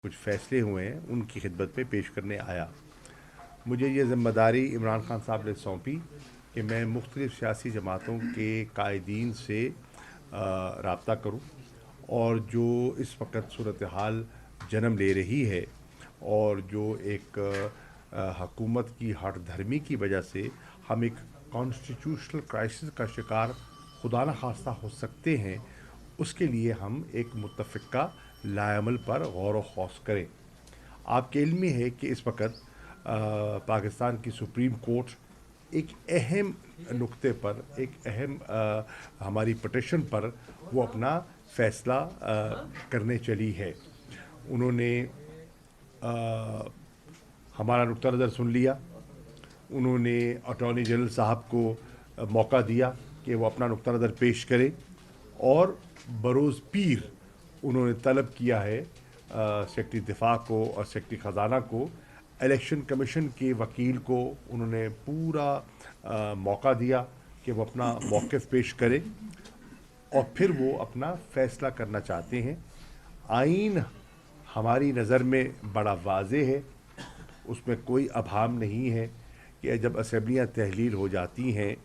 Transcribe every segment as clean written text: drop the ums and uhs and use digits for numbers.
कुछ फैसले हुए हैं उनकी खिदमत में पेश करने आया। मुझे ये ज़िम्मेदारी इमरान खान साहब ने सौंपी कि मैं मुख्तलिफ़ सियासी जमातों के कायदीन से रब्ता करूं और जो इस वक्त सूरत हाल जन्म ले रही है और जो एक हुकूमत की हठ धर्मी की वजह से हम एक कॉन्स्टिट्यूशनल क्राइसिस का शिकार खुदा न खास्ता हो सकते हैं, उसके लिए हम एक मुत्तफ़िका लाएमल पर गौर व खौस करें। आपके इल्म में है कि इस वक्त पाकिस्तान की सुप्रीम कोर्ट एक अहम नुक्ते पर, एक अहम हमारी पटिशन पर वो अपना फ़ैसला करने चली है। उन्होंने हमारा नुक्ता नज़र सुन लिया। उन्होंने अटॉर्नी जनरल साहब को मौका दिया कि वो अपना नुक्ता नज़र पेश करें और बरोज़ पीर उन्होंने तलब किया है सेक्रेटरी दिफा को और सेक्रेटरी ख़जाना को, इलेक्शन कमीशन के वकील को उन्होंने पूरा मौका दिया कि वो अपना मौक़िफ़ पेश करें और फिर वो अपना फ़ैसला करना चाहते हैं। आइन हमारी नज़र में बड़ा वाज़ेह है, उसमें कोई अभाम नहीं है कि जब असम्बलियाँ तहलील हो जाती हैं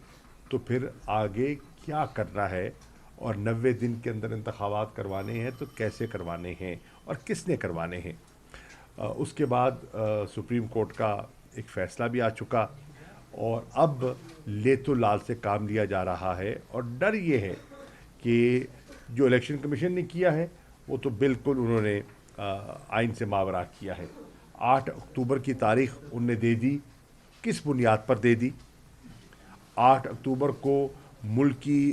तो फिर आगे क्या करना है और 90 दिन के अंदर इंतखाबात करवाने हैं तो कैसे करवाने हैं और किसने करवाने हैं। उसके बाद सुप्रीम कोर्ट का एक फ़ैसला भी आ चुका और अब ले तो लाल से काम लिया जा रहा है और डर ये है कि जो इलेक्शन कमीशन ने किया है वो तो बिल्कुल उन्होंने आइन से मावरा किया है। 8 अक्टूबर की तारीख़ उनने दे दी, किस बुनियाद पर दे दी? 8 अक्टूबर को मुल्क की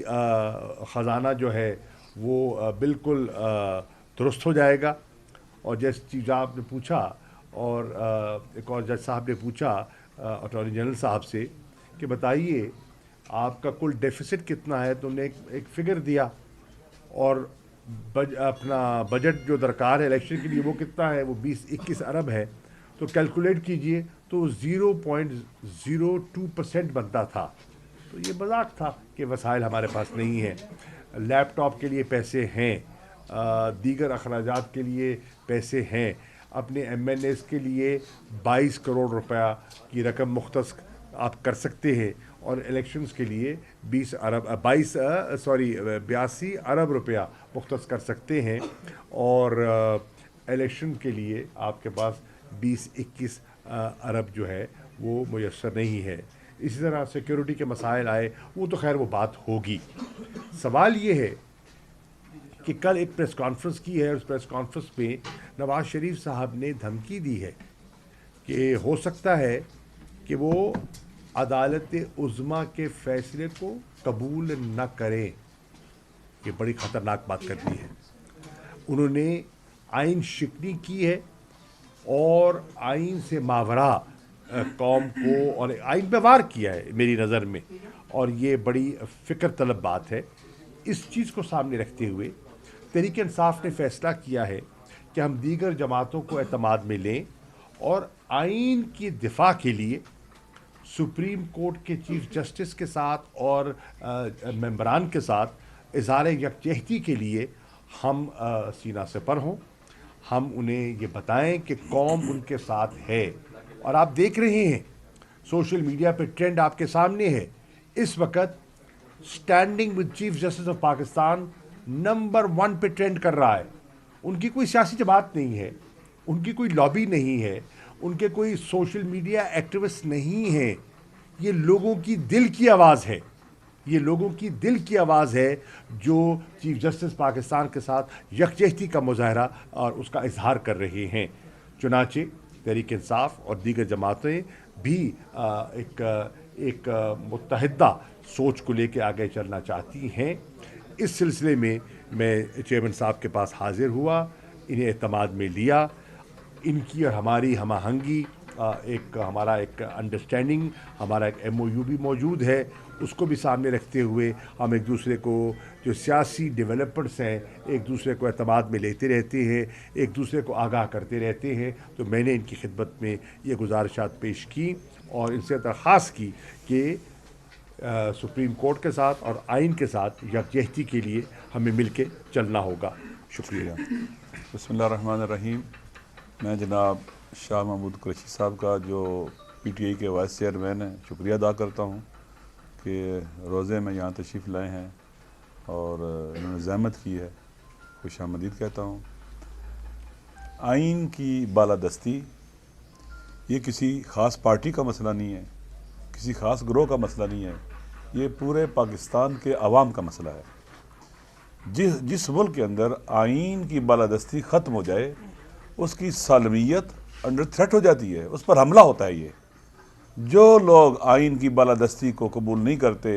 ख़जाना जो है वो बिल्कुल दुरुस्त हो जाएगा। और जैसे चीज़ आपने पूछा और एक और जज साहब ने पूछा अटॉर्नी जनरल साहब से कि बताइए आपका कुल डेफिसिट कितना है, तो उन्होंने एक फ़िगर दिया और अपना बजट जो दरकार है इलेक्शन के लिए वो कितना है, वो 20-21 अरब है। तो कैलकुलेट कीजिए तो 0.02% बनता था। तो ये मजाक था कि वसाइल हमारे पास नहीं है, लैपटॉप के लिए पैसे हैं, दीगर अखराजात के लिए पैसे हैं, अपने MNAs के लिए 22 करोड़ रुपया की रकम मुख्तस आप कर सकते हैं और इलेक्शंस के लिए 82 अरब रुपया मुख्तस कर सकते हैं और इलेक्शन के लिए आपके पास 20-21 अरब जो है वो मुयस्सर नहीं है। इसी तरह सिक्योरिटी के मसाइल आए, वो तो खैर वो बात होगी। सवाल ये है कि कल एक प्रेस कॉन्फ्रेंस की है और उस प्रेस कॉन्फ्रेंस में नवाज़ शरीफ साहब ने धमकी दी है कि हो सकता है कि वो अदालत उज़्मा के फ़ैसले को कबूल न करें। ये बड़ी ख़तरनाक बात कर दी है। उन्होंने आइन शिकनी की है और आइन से मावरा कौम को और आइन पे वार किया है मेरी नज़र में, और ये बड़ी फ़िक्र तलब बात है। इस चीज़ को सामने रखते हुए तहरीक इंसाफ ने फ़ैसला किया है कि हम दीगर जमातों को एतमाद में लें और आइन की दिफा के लिए सुप्रीम कोर्ट के चीफ जस्टिस के साथ और मेंबरान के साथ इज़हार यकजहती के लिए हम सीना सिपर हों। हम उन्हें ये बताएं कि कौम उनके साथ है। और आप देख रहे हैं सोशल मीडिया पे ट्रेंड आपके सामने है, इस वक्त standing with chief justice of Pakistan number 1 पे ट्रेंड कर रहा है। उनकी कोई सियासी जमात नहीं है, उनकी कोई लॉबी नहीं है, उनके कोई सोशल मीडिया एक्टिविस्ट नहीं है। ये लोगों की दिल की आवाज़ है, ये लोगों की दिल की आवाज़ है जो चीफ जस्टिस पाकिस्तान के साथ यकजहती का मुजाहरा और उसका इजहार कर रहे हैं। चुनाचे तहरीक इंसाफ और दीगर जमातें भी एक मुत्तहिदा सोच को लेकर आगे चलना चाहती हैं। इस सिलसिले में मैं चेयरमैन साहब के पास हाजिर हुआ, इन्हें एतमाद में लिया। इनकी और हमारी हमआहंगी हमारा एक अंडरस्टैंडिंग, हमारा एक MOU भी मौजूद है, उसको भी सामने रखते हुए हम एक दूसरे को जो सियासी डेवलपर्स हैं एक दूसरे को एतमाद में लेते रहते हैं, एक दूसरे को आगाह करते रहते हैं। तो मैंने इनकी खिदमत में ये गुजारिशात पेश की और इनसे दरख्वास्त की कि सुप्रीम कोर्ट के साथ और आइन के साथ यकजहती के लिए हमें मिल के चलना होगा। शुक्रिया। बिस्मिल्लाहिर्रहमानिर्रहीम। میں جناب شاہ محمود قریشی صاحب کا جو پی ٹی آئی کے وائس چیئرمین ہیں شکریہ ادا کرتا ہوں کہ روزے میں یہاں تشریف لائے ہیں اور انہوں نے زحمت کی ہے، خوش آمدید کہتا ہوں۔ آئین کی بالادستی یہ کسی خاص پارٹی کا مسئلہ نہیں ہے، کسی خاص گروہ کا مسئلہ نہیں ہے، یہ پورے پاکستان کے عوام کا مسئلہ ہے۔ جس ملک کے اندر آئین کی بالادستی ختم ہو جائے اس کی سالمیت انڈر تھریٹ ہو جاتی ہے، اس پر حملہ ہوتا ہے۔ یہ جو لوگ آئین کی بالادستی کو قبول نہیں کرتے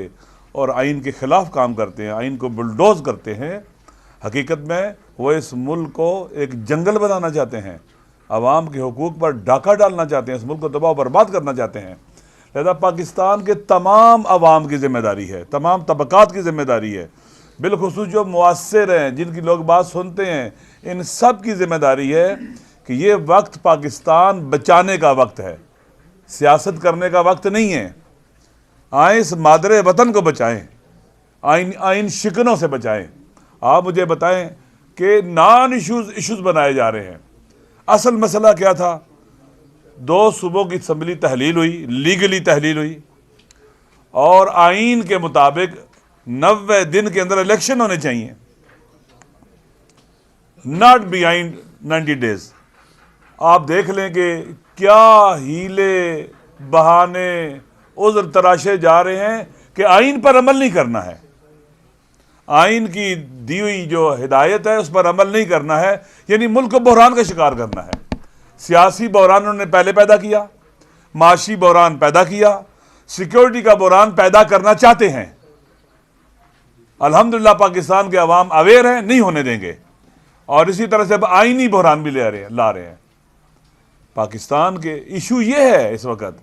اور آئین کے خلاف کام کرتے ہیں، آئین کو بلڈوز کرتے ہیں، حقیقت میں وہ اس ملک کو ایک جنگل بنانا چاہتے ہیں، عوام کے حقوق پر ڈاکہ ڈالنا چاہتے ہیں، اس ملک کو تباہ و برباد کرنا چاہتے ہیں۔ لہذا پاکستان کے تمام عوام کی ذمہ داری ہے، تمام طبقات کی ذمہ داری ہے، بالخصوص جو مؤثر ہیں، جن کی لوگ بات سنتے ہیں، ان سب کی ذمہ داری ہے کہ یہ وقت پاکستان بچانے کا وقت ہے، سیاست کرنے کا وقت نہیں ہے۔ آئیں اس مادر وطن کو بچائیں، آئین شکنوں سے بچائیں۔ آپ مجھے بتائیں کہ نان ایشوز بنائے جا رہے ہیں، اصل مسئلہ کیا تھا؟ 2 صوبوں کی اسمبلی تحلیل ہوئی، لیگلی تحلیل ہوئی، اور آئین کے مطابق 90 دن کے اندر الیکشن ہونے چاہیے، ناٹ بیہائنڈ 90 days۔ آپ دیکھ لیں کہ کیا ہیلے بہانے عذر تراشے جا رہے ہیں کہ آئین پر عمل نہیں کرنا ہے، آئین کی دی ہوئی جو ہدایت ہے اس پر عمل نہیں کرنا ہے، یعنی ملک کو بحران کا شکار کرنا ہے۔ سیاسی بحران انہوں نے پہلے پیدا کیا، معاشی بحران پیدا کیا، سیکیورٹی کا بحران پیدا کرنا چاہتے ہیں۔ الحمدللہ پاکستان کے عوام اویئر ہیں، نہیں ہونے دیں گے، اور اسی طرح سے اب آئینی بحران بھی لا رہے ہیں۔ پاکستان کے ایشو یہ ہے اس وقت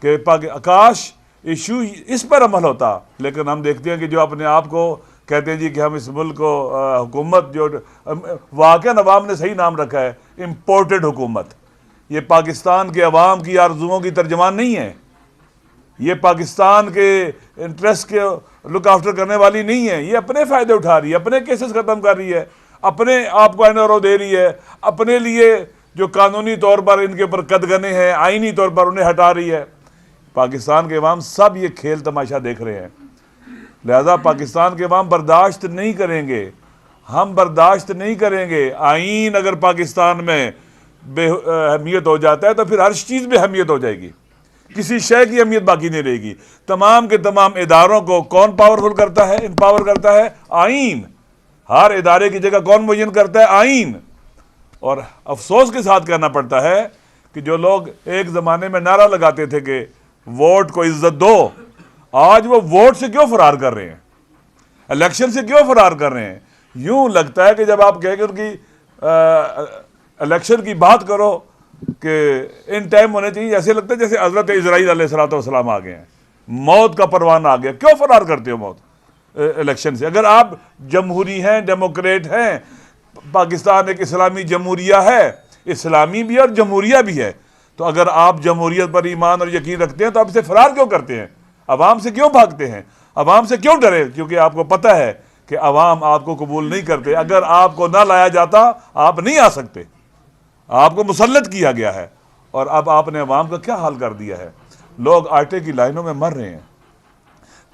کہ کاش ایشو اس پر عمل ہوتا، لیکن ہم دیکھتے ہیں کہ جو اپنے آپ کو کہتے ہیں جی کہ ہم اس ملک کو حکومت، جو واقعاً عوام نے صحیح نام رکھا ہے، امپورٹڈ حکومت، یہ پاکستان کے عوام کی آرزوؤں کی ترجمان نہیں ہے، یہ پاکستان کے انٹرسٹ کے لک آفٹر کرنے والی نہیں ہے، یہ اپنے فائدے اٹھا رہی ہے، اپنے کیسز ختم کر رہی ہے، اپنے آپ کو NRO دے رہی ہے، اپنے لیے جو قانونی طور پر ان کے اوپر قدغنے ہیں، آئینی طور پر انہیں ہٹا رہی ہے۔ پاکستان کے عوام سب یہ کھیل تماشا دیکھ رہے ہیں، لہذا پاکستان کے عوام برداشت نہیں کریں گے، ہم برداشت نہیں کریں گے۔ آئین اگر پاکستان میں بے اہمیت ہو جاتا ہے تو پھر ہر چیز بے اہمیت ہو جائے گی، کسی شے کی اہمیت باقی نہیں رہے گی۔ تمام کے تمام اداروں کو کون پاورفل کرتا ہے، امپاور کرتا ہے؟ آئین۔ ہر ادارے کی جگہ کون معین کرتا ہے؟ آئین۔ اور افسوس کے ساتھ کہنا پڑتا ہے کہ جو لوگ ایک زمانے میں نعرہ لگاتے تھے کہ ووٹ کو عزت دو، آج وہ ووٹ سے کیوں فرار کر رہے ہیں، الیکشن سے کیوں فرار کر رہے ہیں؟ یوں لگتا ہے کہ جب آپ کہیں کہ ان کی الیکشن کی بات کرو کہ ان ٹائم ہونے چاہیے، ایسے لگتا ہے جیسے حضرت اسرائیل علیہ السلام آ گئے ہیں، موت کا پروانہ آ گیا۔ کیوں فرار کرتے ہو موت الیکشن سے؟ اگر آپ جمہوری ہیں، ڈیموکریٹ ہیں، پاکستان ایک اسلامی جمہوریہ ہے، اسلامی بھی اور جمہوریہ بھی ہے، تو اگر آپ جمہوریت پر ایمان اور یقین رکھتے ہیں تو آپ اسے فرار کیوں کرتے ہیں؟ عوام سے کیوں بھاگتے ہیں؟ عوام سے کیوں ڈرے؟ کیونکہ آپ کو پتہ ہے کہ عوام آپ کو قبول نہیں کرتے۔ اگر آپ کو نہ لایا جاتا آپ نہیں آ سکتے، آپ کو مسلط کیا گیا ہے، اور اب آپ نے عوام کا کیا حال کر دیا ہے؟ لوگ آٹے کی لائنوں میں مر رہے ہیں۔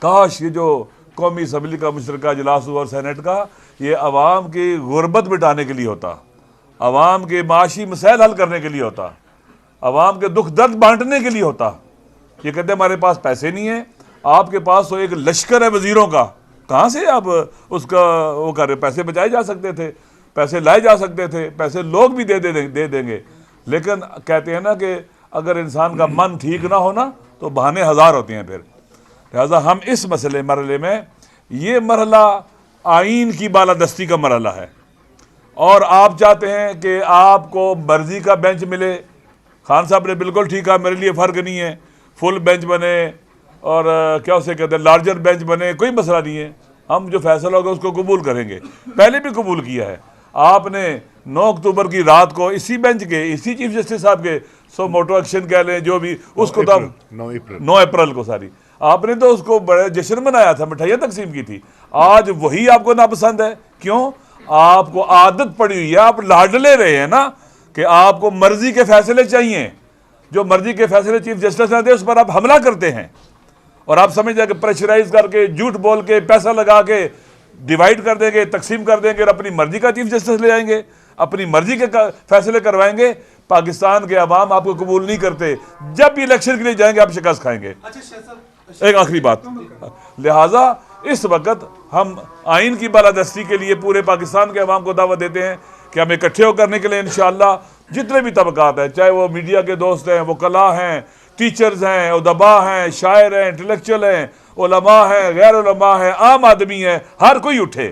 کاش یہ جو قومی اسمبلی کا مشترکہ اجلاس ہوا اور سینٹ کا، یہ عوام کی غربت مٹانے کے لیے ہوتا، عوام کے معاشی مسائل حل کرنے کے لیے ہوتا، عوام کے دکھ درد بانٹنے کے لیے ہوتا۔ یہ کہتے ہیں ہمارے پاس پیسے نہیں ہیں، آپ کے پاس تو ایک لشکر ہے وزیروں کا، کہاں سے آپ اس کا وہ کر رہے؟ پیسے بچائے جا سکتے تھے، پیسے لائے جا سکتے تھے، پیسے لوگ بھی دے دیں گے، لیکن کہتے ہیں نا کہ اگر انسان کا من ٹھیک نہ ہونا تو بہانے ہزار ہوتے ہیں پھر۔ لہٰذا ہم اس مرحلے میں، یہ مرحلہ آئین کی بالادستی کا مرحلہ ہے، اور آپ چاہتے ہیں کہ آپ کو مرضی کا بینچ ملے۔ خان صاحب نے بالکل ٹھیک کہا، میرے لیے فرق نہیں ہے، فل بینچ بنے اور کیا اسے کہتے ہیں لارجر بینچ بنے، کوئی مسئلہ نہیں ہے، ہم جو فیصلہ ہوگا اس کو قبول کریں گے۔ پہلے بھی قبول کیا ہے، آپ نے 9 اکتوبر کی رات کو اسی بینچ کے، اسی چیف جسٹس صاحب کے سو موٹو ایکشن کہہ لیں جو بھی، اس کو تو 9 اپریل کو آپ نے تو اس کو بڑے جشن منایا تھا، مٹھائیاں تقسیم کی تھی۔ آج وہی آپ کو ناپسند ہے، کیوں؟ آپ کو عادت پڑی ہوئی ہے، آپ لاڈ لے رہے ہیں نا کہ آپ کو مرضی کے فیصلے چاہیے، جو مرضی کے فیصلے چیف جسٹس نے دے اس پر آپ حملہ کرتے ہیں، اور آپ سمجھ جائیں کہ پریشرائز کر کے، جھوٹ بول کے، پیسہ لگا کے ڈیوائیڈ کر دیں گے، تقسیم کر دیں گے اور اپنی مرضی کا چیف جسٹس لے آئیں گے، اپنی مرضی کے فیصلے کروائیں گے. پاکستان کے عوام آپ کو قبول نہیں کرتے. جب بھی الیکشن کے لیے جائیں گے آپ شکست کھائیں گے. ایک آخری بات، لہٰذا اس وقت ہم آئین کی بالادستی کے لیے پورے پاکستان کے عوام کو دعوت دیتے ہیں کہ ہم اکٹھے ہو کرنے کے لیے انشاءاللہ جتنے بھی طبقات ہیں، چاہے وہ میڈیا کے دوست ہیں، وکلاء ہیں، ٹیچرز ہیں، ادباء ہیں، شاعر ہیں، انٹلیکچوئل ہیں، علماء ہیں، غیر علماء ہیں، عام آدمی ہیں، ہر کوئی اٹھے.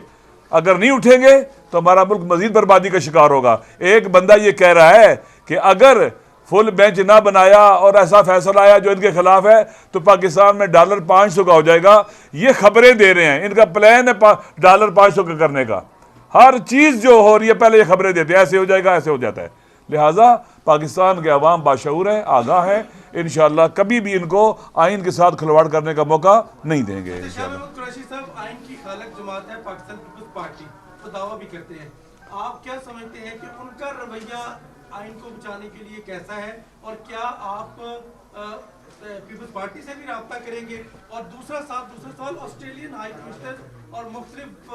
اگر نہیں اٹھیں گے تو ہمارا ملک مزید بربادی کا شکار ہوگا. ایک بندہ یہ کہہ رہا ہے کہ اگر فل بینچ نہ بنایا اور ایسا فیصلہ آیا جو ان کے خلاف ہے تو پاکستان میں $500 کا ہو جائے گا. یہ خبریں دے رہے ہیں، ان کا پلان ہے $500 کا کرنے کا. ہر چیز جو ہو رہی ہے پہلے یہ خبریں دیتے ہیں، ایسے ہو جائے گا، ایسے ہو جاتا ہے. لہٰذا پاکستان کے عوام باشعور ہیں، آگاہ ہیں، انشاءاللہ کبھی بھی ان کو آئین کے ساتھ کھلواڑ کرنے کا موقع نہیں دیں گے. قریشی صاحب آئین کی خالق جماعت ہے پاکستان پیپلز پارٹی، تو دعویٰ بھی کرتے ہیں. آپ کیا سمجھتے ہیں کہ ان کا رویہ آئین کو بچانے کے لیے کیسا ہے، اور کیا آپ پیپلز پارٹی سے بھی رابطہ کریں گے؟ اور دوسرا سوال، آسٹریلین ہائی کمشنر اور مختلف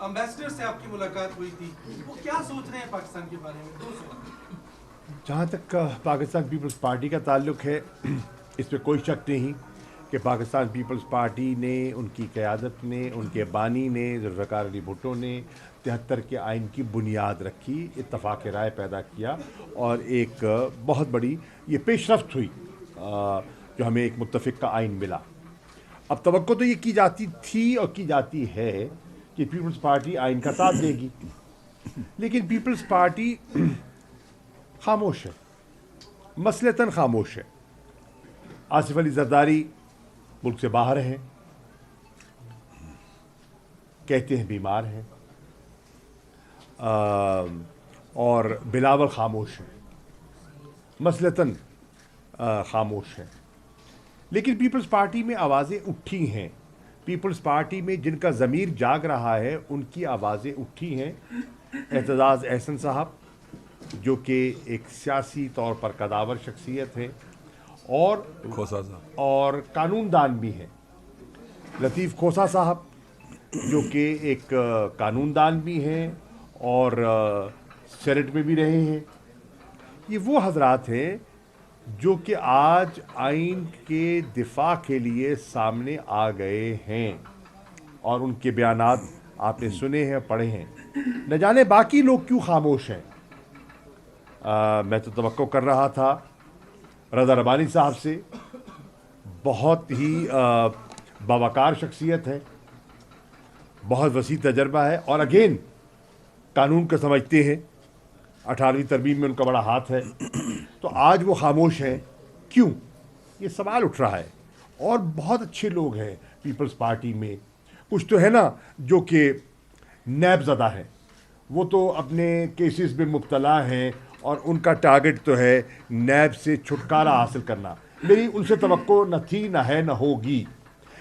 امبیسڈر سے آپ کی ملاقات ہوئی تھی، وہ کیا سوچ رہے ہیں پاکستان کے بارے میں؟ دو سوال. جہاں تک پاکستان پیپلز پارٹی کا تعلق ہے، اس میں کوئی شک نہیں کہ پاکستان پیپلز پارٹی نے، ان کی قیادت نے، ان کے بانی نے، ذوالفقار علی بھٹو نے 73 کے آئین کی بنیاد رکھی، اتفاق رائے پیدا کیا اور ایک بہت بڑی یہ پیش رفت ہوئی جو ہمیں ایک متفق کا آئین ملا. اب توقع تو یہ کی جاتی تھی اور کی جاتی ہے کہ پیپلز پارٹی آئین کا ساتھ دے گی، لیکن پیپلز پارٹی خاموش ہے، مثلتاً خاموش ہے. آصف علی زرداری ملک سے باہر ہیں، کہتے ہیں بیمار ہیں، اور بلاول خاموش ہیں، مثلتاً خاموش ہیں. لیکن پیپلز پارٹی میں آوازیں اٹھی ہیں، پیپلز پارٹی میں جن کا ضمیر جاگ رہا ہے ان کی آوازیں اٹھی ہیں. اعتزاز احسن صاحب جو کہ ایک سیاسی طور پر قداور شخصیت ہے اور قانون دان بھی ہیں. لطیف کھوسا صاحب جو کہ ایک قانون دان بھی ہیں اور سینٹ میں بھی رہے ہیں. یہ وہ حضرات ہیں جو کہ آج آئین کے دفاع کے لیے سامنے آ گئے ہیں اور ان کے بیانات آپ نے سنے ہیں، پڑھے ہیں. نہ جانے باقی لوگ کیوں خاموش ہیں. میں تو توقع کر رہا تھا رضا ربانی صاحب سے، بہت ہی باوقار شخصیت ہے، بہت وسیع تجربہ ہے اور اگین قانون کو سمجھتے ہیں، 18ویں ترمیم میں ان کا بڑا ہاتھ ہے. تو آج وہ خاموش ہیں کیوں، یہ سوال اٹھ رہا ہے. اور بہت اچھے لوگ ہیں پیپلز پارٹی میں. کچھ تو ہے نا جو کہ نیب زدہ ہیں، وہ تو اپنے کیسز میں مبتلا ہیں اور ان کا ٹارگٹ تو ہے نیب سے چھٹکارا حاصل کرنا. میری ان سے توقع نہ تھی، نہ ہے، نہ ہوگی.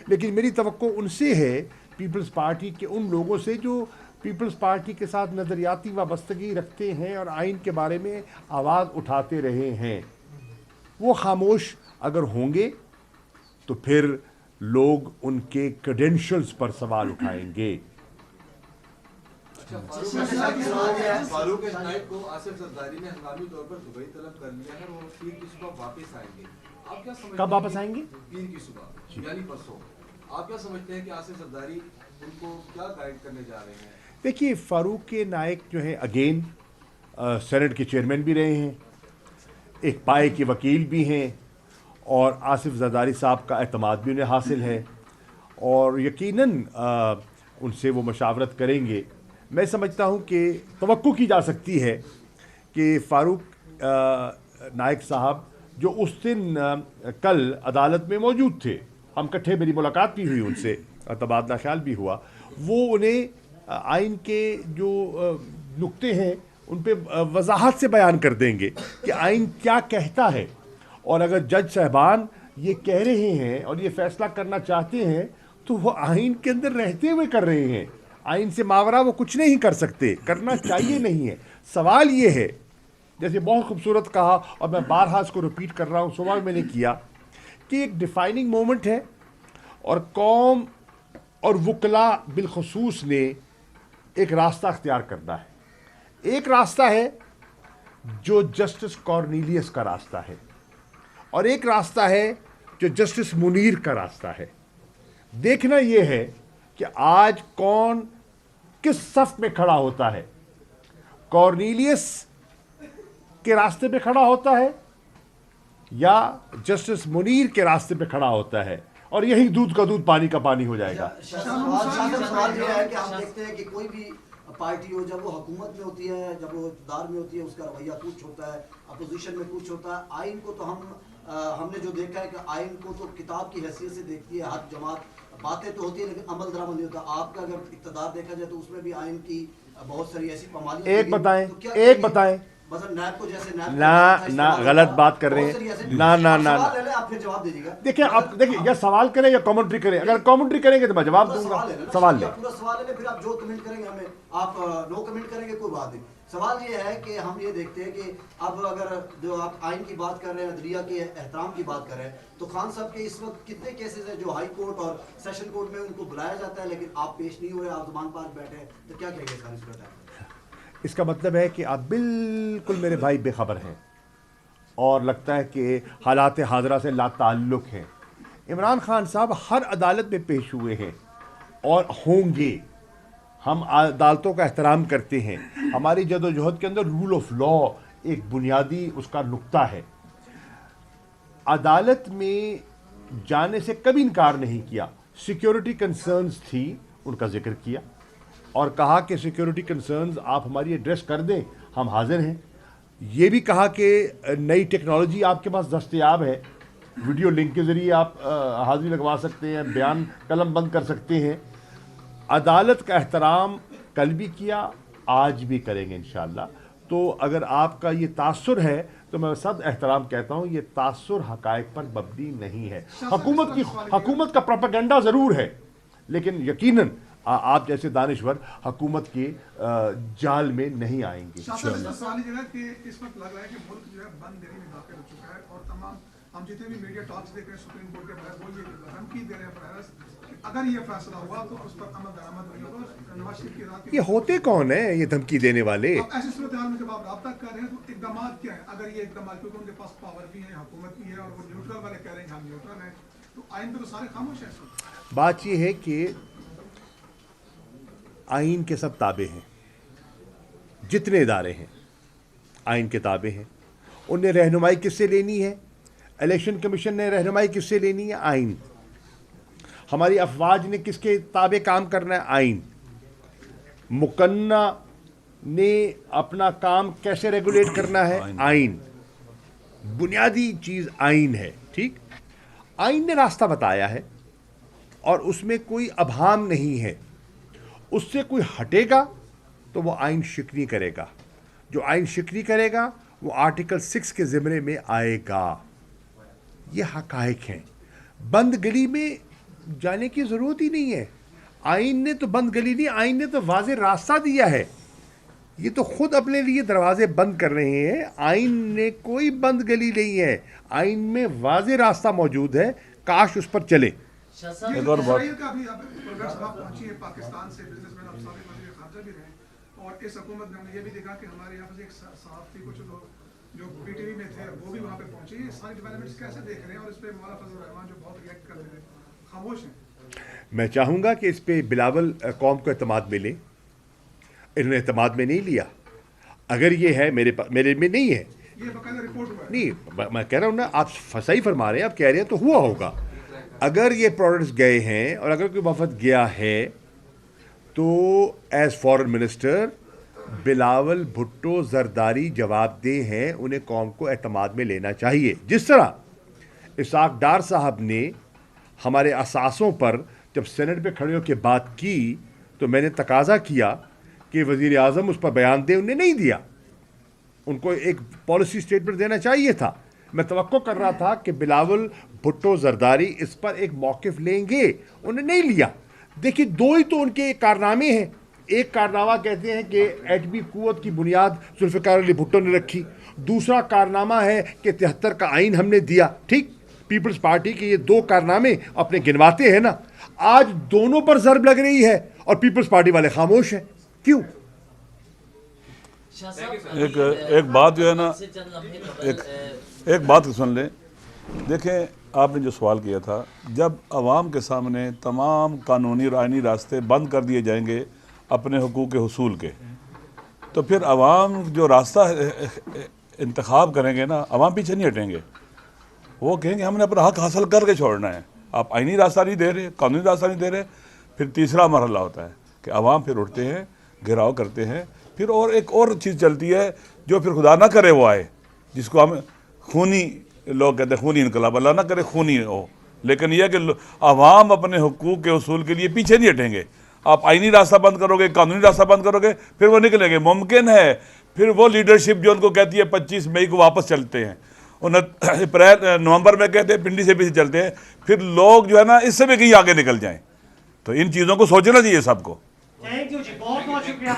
لیکن میری توقع ان سے ہے، پیپلز پارٹی کے ان لوگوں سے جو پیپلز پارٹی کے ساتھ نظریاتی وابستگی رکھتے ہیں اور آئین کے بارے میں آواز اٹھاتے رہے ہیں. وہ خاموش اگر ہوں گے تو پھر لوگ ان کے کریڈینشلز پر سوال اٹھائیں گے. فاروق نائب کو آصف زرداری نے ہنگامی طور پر دبئی طلب کر لیا ہے، وہ پیر کی صبح واپس آئیں گے. آپ کیا سمجھتے ہیں کب واپس آئیں گے؟ پیر کی صبح یعنی پرسوں. آپ کیا سمجھتے ہیں کہ آصف زرداری ان کو کیا گائیڈ کرنے جا رہے ہیں؟ دیکھیے فاروق نائک جو ہیں اگین سینٹ کے چیئرمین بھی رہے ہیں، ایک پائے کے وکیل بھی ہیں اور آصف زرداری صاحب کا اعتماد بھی انہیں حاصل ہے اور یقیناً ان سے وہ مشاورت کریں گے. میں سمجھتا ہوں کہ توقع کی جا سکتی ہے کہ فاروق نائک صاحب جو اس دن کل عدالت میں موجود تھے، ہم کٹھے، میری ملاقات بھی ہوئی ان سے، تبادلہ خیال بھی ہوا، وہ انہیں آئین کے جو نکتے ہیں ان پہ وضاحت سے بیان کر دیں گے کہ آئین کیا کہتا ہے. اور اگر جج صاحبان یہ کہہ رہے ہیں اور یہ فیصلہ کرنا چاہتے ہیں تو وہ آئین کے اندر رہتے ہوئے کر رہے ہیں. آئین سے ماورا وہ کچھ نہیں کر سکتے، کرنا چاہیے نہیں ہے. سوال یہ ہے जैसे बहुत खूबसूरत कहा, और मैं बारहा इसको रिपीट कर रहा हूँ, सुबह मैंने किया, कि एक डिफाइनिंग मोमेंट है और कौम और वकला बिलखसूस ने एक रास्ता अख्तियार करना है। एक रास्ता है जो जस्टिस कॉर्नेलियस का रास्ता है, और एक रास्ता है जो जस्टिस मुनीर का रास्ता है। देखना यह है कि आज कौन किस सफ में खड़ा होता है, कॉर्नेलियस के रास्ते पे खड़ा होता है या जस्टिस मुनीर के रास्ते पे खड़ा होता है, और यही दूध का दूध पानी का पानी हो जाएगा। सवाल ये है कि हम देखते हैं कि कोई भी पार्टी हो, जब वो हुकूमत में होती है, जब वो इक़्तिदार में होती है, उसका रवैया कुछ होता है, अपोजिशन में कुछ होता है। आइन को तो हमने जो देखा है कि आइन को तो किताब की हैसियत से देखती है हर जमात, बातें तो होती है लेकिन अमल दरामद नहीं होता। आपका अगर इक़्तिदार देखा जाए तो उसमें भी आइन की बहुत सारी ऐसी पामालियां। एक बताएं मतलब नैब को जैसे नैब ना गलत बात कर रहे हैं, ना आप फिर जवाब दीजिएगा। देखिए, आप देखिए, या सवाल करें या कमेंट्री करें। अगर कमेंट्री करेंगे तो मैं जवाब दूंगा। सवाल ले, पूरा सवाल है, फिर आप जो कमेंट करेंगे हमें, आप नो कमेंट करेंगे कोई बात नहीं। सवाल ये है कि हम ये देखते हैं कि अब अगर जो आप आइन की बात कर रहे हैं, अदलिया के एहतराम की बात कर रहे हैं, तो खान साहब के इस वक्त कितने केसेस हैं जो हाई कोर्ट और सेशन कोर्ट में उनको बुलाया जाता है लेकिन आप पेश नहीं हो रहे, आप जुबान पास बैठे हैं, तो क्या कहेंगे सारी सूरत है? इसका मतलब है कि आप बिल्कुल मेरे भाई बेखबर हैं और लगता है कि हालात हाजरा से लाताल्लुक हैं। इमरान खान साहब हर अदालत में पेश हुए हैं और होंगे। हम अदालतों का एहतराम करते हैं। हमारी जदोजहद के अंदर रूल ऑफ लॉ एक बुनियादी उसका नुक्ता है। अदालत में जाने से कभी इनकार नहीं किया। सिक्योरिटी कंसर्न्स थी, उनका जिक्र किया और कहा कि सिक्योरिटी कंसर्न्स आप हमारी एड्रेस कर दें, हम हाजिर हैं। ये भी कहा कि नई टेक्नोलॉजी आपके पास दस्तयाब है, वीडियो लिंक के ज़रिए आप हाजिरी लगवा सकते हैं, बयान कलम बंद कर सकते हैं। अदालत का एहतराम कल भी किया, आज भी करेंगे इंशाअल्लाह। तो अगर आपका ये तासुर है तो मैं सब एहतराम कहता हूँ, ये तासुर हकायक पर मबनी नहीं है। हुकूमत का प्रोपेगेंडा ज़रूर है, लेकिन यकीनन आप जैसे दानिश्वर हुकूमत के जाल में नहीं आएंगे। सवाल ये है कि इस वक्त लग रहा है कि मुल्क जो है बंद गली में दाखिल हो चुका है और तमाम हम जितने भी मीडिया टॉक्स देख रहे हैं सुप्रीम कोर्ट के बाहर, वो ये धमकी दे रहे हैं बरस कि अगर ये फैसला हुआ तो उस पर अमल दरामद नहीं होगा। नवाज शरीफ की रात ये होते कौन है ये धमकी देने वाले? ऐसी सूरत हाल में जब आप राब्ता कर रहे हैं तो इकदाम क्या है? अगर ये इकदाम, क्योंकि उनके पास पावर भी है, हुकूमत भी है और वो न्यूट्रल वाले कह रहे हैं हम न्यूट्रल हैं, तो आइन पे तो सारे खामोश हैं। बात ये है कि आइन के सब ताबे हैं, जितने इदारे हैं आइन के ताबे हैं। उन्हें रहनुमाई किससे लेनी है? इलेक्शन कमीशन ने रहनुमाई किससे लेनी है? आइन। हमारी अफवाज ने किसके ताबे काम करना है? आइन। मुकन्ना ने अपना काम कैसे रेगुलेट करना है? आइन। बुनियादी चीज़ आइन है। ठीक, आइन ने रास्ता बताया है और उसमें कोई अभाम नहीं है। उससे कोई हटेगा तो वो आइन शिकनी करेगा। जो आइन शिकनी करेगा वो आर्टिकल 6 के ज़िम्मे में आएगा। ये हकायक हैं। बंद गली में जाने की ज़रूरत ही नहीं है। आइन ने तो बंद गली नहीं, आइन ने तो वाज़े रास्ता दिया है। ये तो खुद अपने लिए दरवाजे बंद कर रहे हैं। आइन ने कोई बंद गली नहीं है, आइन में वाज़े रास्ता मौजूद है, काश उस पर चले। एक और बात का भी पहुंची है पाकिस्तान से बिजनेसमैन और साबिक वज़ीर ख़ारजा भी रहे और इस हुकूमत ने ये भी देखा कि हमारे यहाँ से एक सहाफ़ी कुछ लोग जो पीटीवी में थे वो भी वहाँ पे पहुंचे। ये सारी डेवलपमेंट्स कैसे देख रहे हैं? और इस पे मौलाना फजल रहमान जो बहुत रिएक्ट करते थे खामोश हैं। मैं चाहूँगा कि इस पे बिलावल कौम को एतमाद मिले। इन्होंने एतमाद में नहीं लिया। अगर ये है मेरे में नहीं है, ये बकायदा रिपोर्ट हुआ है। नहीं, मैं कह रहा हूँ ना, आप सही फरमा रहे हैं, आप कह रहे हैं तो हुआ होगा। अगर ये प्रोडक्ट्स गए हैं और अगर कोई वफद गया है तो as foreign minister Bilawal Bhutto Zardari जवाबदेह हैं, उन्हें कौम को एतमाद में लेना चाहिए। जिस तरह इसाक डार साहब ने हमारे असासों पर जब सेनेट पे खड़े होकर बात की तो मैंने तकाजा किया कि वज़ीर आज़म उस पर बयान दे, उन्हें नहीं दिया। उनको एक पॉलिसी स्टेटमेंट देना चाहिए था। मैं तवक्को कर रहा था कि बिलावल भुट्टो जरदारी इस पर एक मौक़िफ़ लेंगे, उन्हें नहीं लिया। देखिए, दो ही तो उनके कारनामे हैं। एक कारनामा कहते हैं कि एटमी क़ुव्वत की बुनियाद जुल्फ़िकार अली भुट्टो ने रखी, दूसरा कारनामा है कि 73 का आइन हमने दिया, ठीक। पीपल्स पार्टी के ये 2 कारनामे अपने गिनवाते हैं ना, आज दोनों पर ज़र्ब लग रही है और पीपल्स पार्टी वाले खामोश हैं, क्यों? एक बात जो है ना, एक बात सुन लें। देखें, आपने जो सवाल किया था, जब आवाम के सामने तमाम कानूनी और आइनी रास्ते बंद कर दिए जाएंगे अपने हुकूक के हुसूल के, तो फिर आवाम जो रास्ता इंतखाब करेंगे ना, आवाम पीछे नहीं हटेंगे। वो कहेंगे हमने अपना हक हासिल करके छोड़ना है, आप आइनी रास्ता नहीं दे रहे, कानूनी रास्ता नहीं दे रहे। फिर तीसरा मरहला होता है कि आवाम फिर उठते हैं, घेराव करते हैं, फिर और एक और चीज़ चलती है जो फिर खुदा ना करे वो आए, जिसको हम खूनी लोग कहते हैं, खूनी इनकलाब, अल्लाह ना करे खूनी हो। लेकिन यह कि आवाम अपने हुकूक के उसूल के लिए पीछे नहीं हटेंगे। आप आइनी रास्ता बंद करोगे, कानूनी रास्ता बंद करोगे, फिर वो निकलेंगे। मुमकिन है फिर वो लीडरशिप जो उनको कहती है 25 मई को वापस चलते हैं, नवंबर में कहते हैं पिंडी से पीछे चलते हैं, फिर लोग जो है ना इससे भी कहीं आगे निकल जाएं। तो इन चीज़ों को सोचना चाहिए सबको। थैंक यू जी, बहुत बहुत शुक्रिया।